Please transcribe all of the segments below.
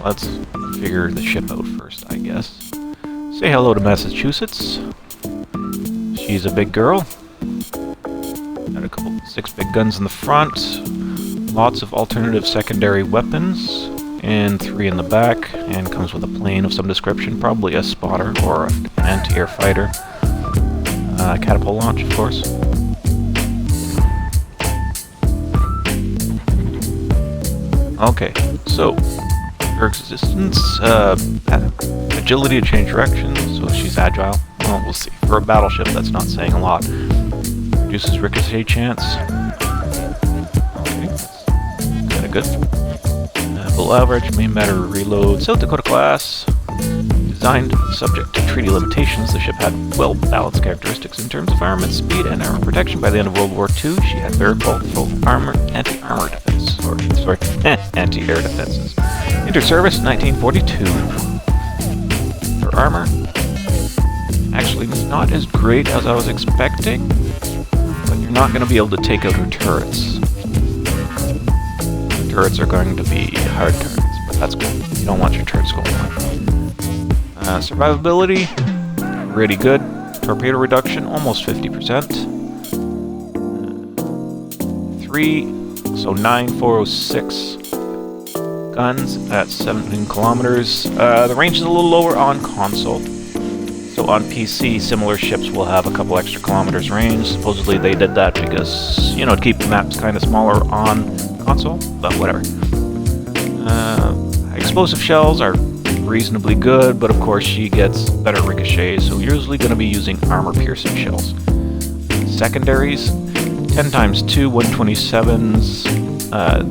Let's figure the ship out first, I guess. Say hello to Massachusetts. She's a big girl. Got a couple, 6 big guns in the front. Lots of alternative secondary weapons. And 3 in the back. And comes with a plane of some description. Probably a spotter or an anti-air fighter. Catapult launch, of course. Okay, so her existence, agility to change direction, so she's agile. Well, we'll see. For a battleship, that's not saying a lot. Reduces ricochet chance. Okay, that's kind of good. Below average, main battery reload. South Dakota class. Designed subject to treaty limitations, the ship had well-balanced characteristics in terms of armament, speed, and armor protection. By the end of World War II, she had very powerful anti-armor defense. Anti-air defenses. Entered service 1942. Her armor, actually not as great as I was expecting, but you're not going to be able to take out her turrets. The turrets are going to be hard targets, but that's good. You don't want your turrets going away. Survivability, pretty good. Torpedo reduction, almost 50%. 9,406 guns at 17 kilometers. The range is a little lower on console. So on PC, similar ships will have a couple extra kilometers range. Supposedly they did that because, you know, to keep the maps kind of smaller on console, but whatever. Explosive shells are reasonably good, but of course she gets better ricochets, so you're usually going to be using armor-piercing shells. Secondaries, 10x2 127s,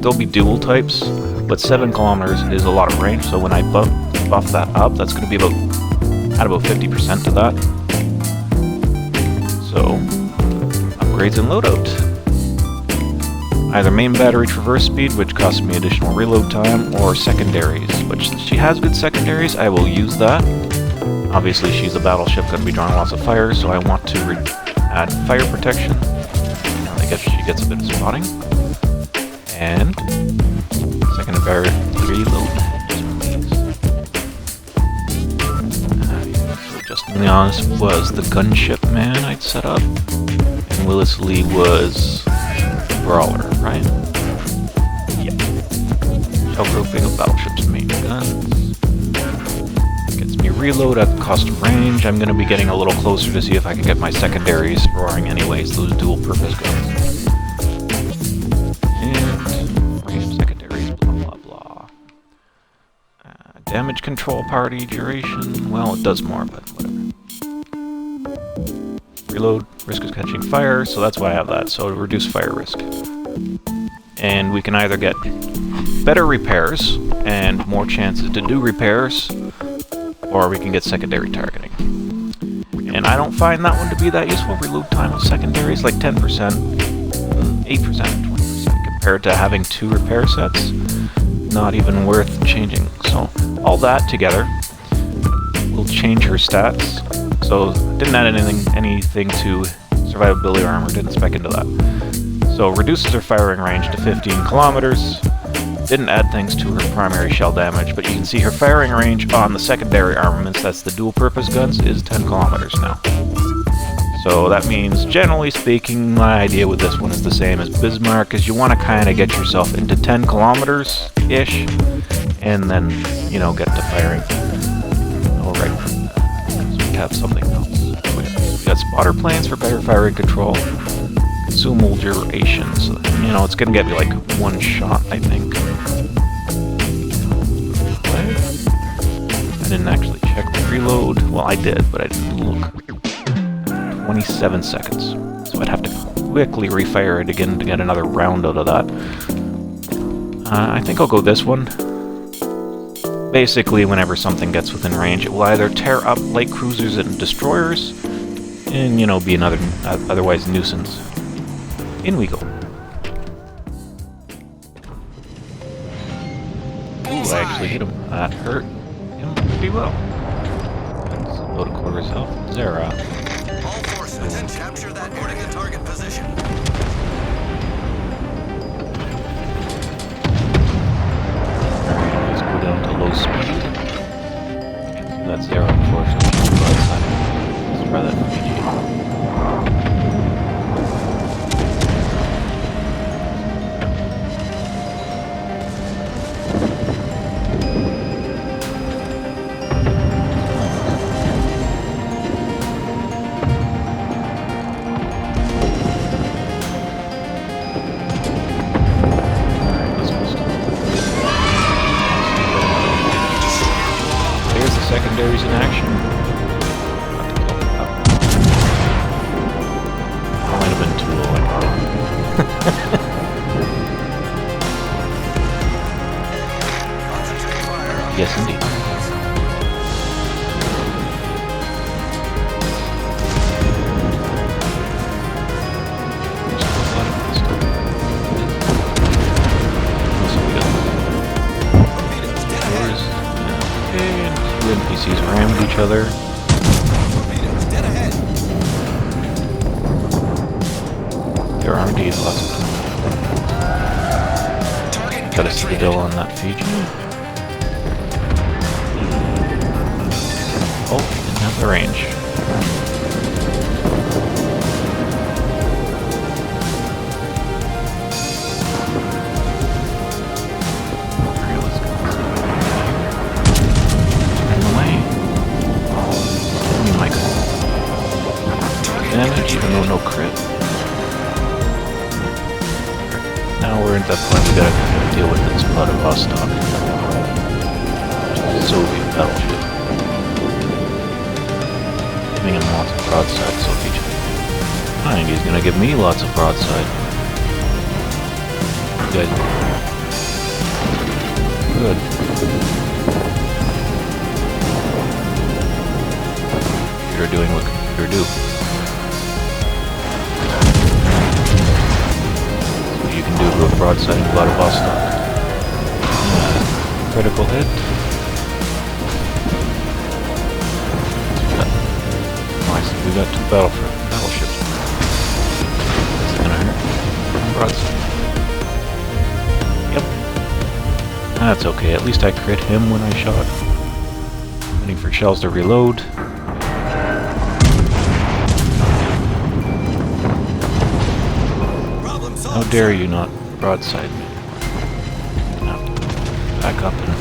they'll be dual types, but 7 kilometers is a lot of range, so when I buff that up, that's going to be add about 50% to that. So, upgrades and loadout. Either main battery traverse speed, which costs me additional reload time, or secondaries, which she has good secondaries, I will use that. Obviously she's a battleship, going to be drawing lots of fire, so I want to add fire protection. I guess she gets a bit of spotting. And secondary reload. So Justin Leons was the gunship man I'd set up, and Willis Lee was brawler, right? Yeah. Shell grouping of battleships, main guns. Gets me reload at custom range. I'm going to be getting a little closer to see if I can get my secondaries roaring anyways, those dual purpose guns. And range of secondaries, blah blah blah. Damage control party duration. Well, it does more, but whatever. Reload, risk of catching fire, so that's why I have that, so reduce fire risk. And we can either get better repairs and more chances to do repairs, or we can get secondary targeting. And I don't find that one to be that useful. Reload time with secondaries, like 10%, 8%, 20%, compared to having 2 repair sets. Not even worth changing. So all that together will change her stats. So didn't add anything to survivability or armor, didn't spec into that. So reduces her firing range to 15 kilometers. Didn't add things to her primary shell damage, but you can see her firing range on the secondary armaments, that's the dual purpose guns, is 10 kilometers now. So that means, generally speaking, my idea with this one is the same as Bismarck, is you want to kind of get yourself into 10 kilometers-ish, and then, you know, get to firing. Alright. Have something else. We got spotter planes for better firing control. Consumable duration, so that, you know, it's gonna get me like 1 shot, I think. I didn't actually check the reload. Well, I did, but I didn't look. 27 seconds. So I'd have to quickly refire it again to get another round out of that. I think I'll go this one. Basically, whenever something gets within range, it will either tear up light cruisers and destroyers, and, you know, be another otherwise nuisance. In we go. Ooh, I actually hit him. That hurt him pretty well. Let's load a quarter's health. Zara. All forces, capture that boarding the target position. Alright, let's go down to low speed. other. Torpedoes dead ahead. There are indeed lots of them. Target Got a penetrated. citadel on that Fiji. Oh, didn't have the range. Alright, let's go. In the way. Give me my damage, even though no crit. Now we're at that point we gotta deal with this Vladivostok. Soviet battleship. Giving him lots of broadside, so if I think he's gonna give me lots of broadside. You guys. Good. Computer doing what computer do. You can do to a broadside in Vladivostok. Critical hit. Nice. We got two battleships. That's gonna hurt. Broadside. Yep. That's okay. At least I crit him when I shot. Waiting for shells to reload. How dare you not broadside me? No. Back up and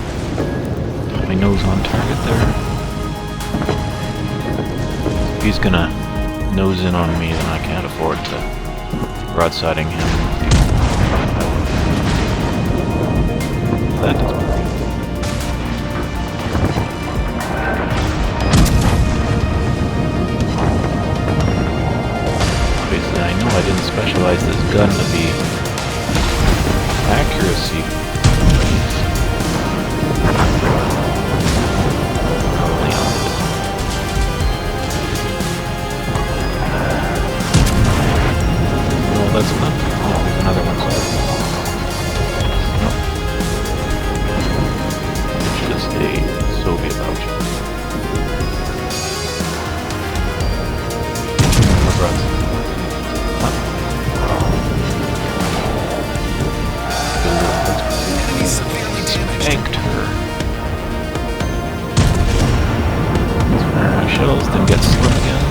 put my nose on target there. If he's gonna nose in on me, then I can't afford to broadsiding him. That doesn't work. Obviously, I know I didn't specialize this gun to be accuracy. Probably on it. No, that's not. No, there's another one. No. It's just a Soviet battleship. Tanked her. My shells, then get slim again.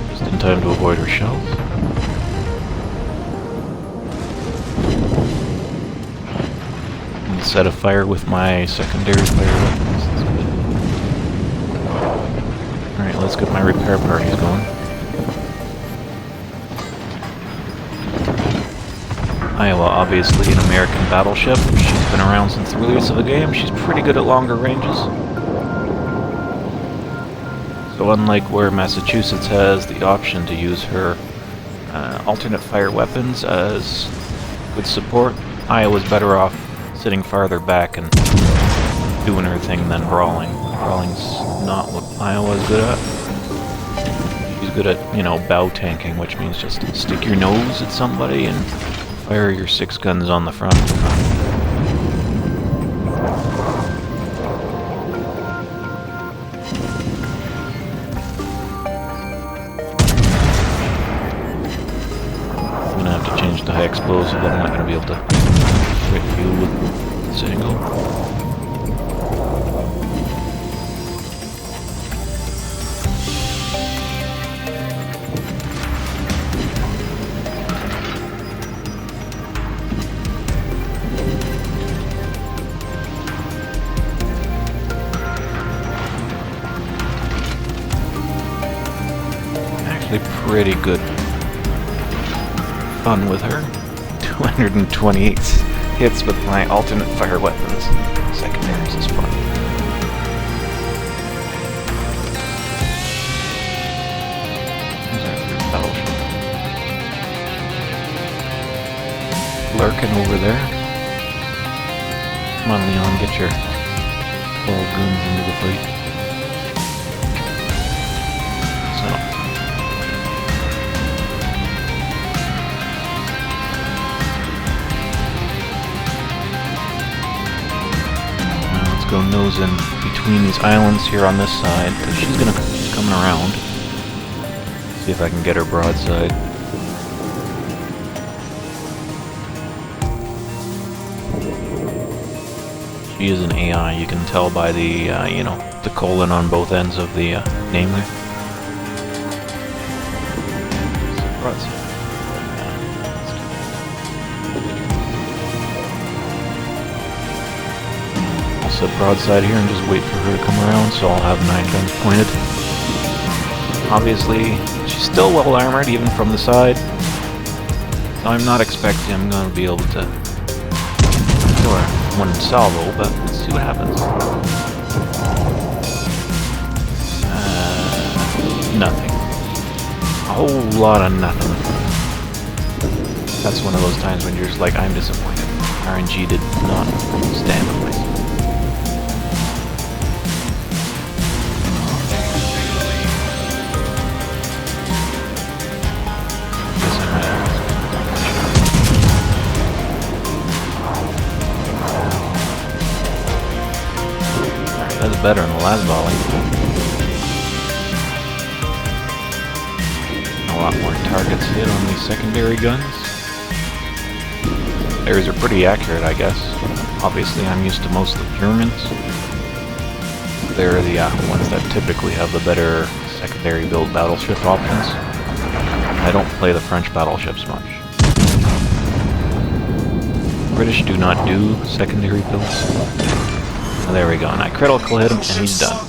Just in time to avoid her shells. And set a fire with my secondary fire weapons. Alright, let's get my repair parties going. Iowa, obviously an American battleship. She's been around since the release of the game. She's pretty good at longer ranges. So unlike where Massachusetts has the option to use her alternate fire weapons as good support, Iowa's better off sitting farther back and doing her thing than brawling. Brawling's not what Iowa's good at. She's good at, you know, bow tanking, which means just stick your nose at somebody and fire your 6 guns on the front. I'm gonna have to change the high explosive. I'm not gonna be able to hit you with this angle. Pretty good fun with her. 228 hits with my alternate fire weapons. Secondaries is fun. There's our third battleship. Lurking over there. Come on, Leon, get your full guns into the fleet. So. nose in between these islands here on this side, because she's coming around. See if I can get her broadside. She is an AI, you can tell by the, you know, the colon on both ends of the name there. Broadside. I'll set broadside here and just wait for her to come around, so I'll have 9 guns pointed. Obviously, she's still well armored, even from the side. So I'm not expecting I'm going to be able to kill her one salvo, but let's see what happens. Nothing. A whole lot of nothing. That's one of those times when you're just like, I'm disappointed. RNG did not stand up my side. That's better than the last volley. A lot more targets hit on these secondary guns. Theirs are pretty accurate, I guess. Obviously, I'm used to most of the Germans. They're the ones that typically have the better secondary build battleship options. I don't play the French battleships much. British do not do secondary builds. Oh, there we go, and I critical hit him, and he's done.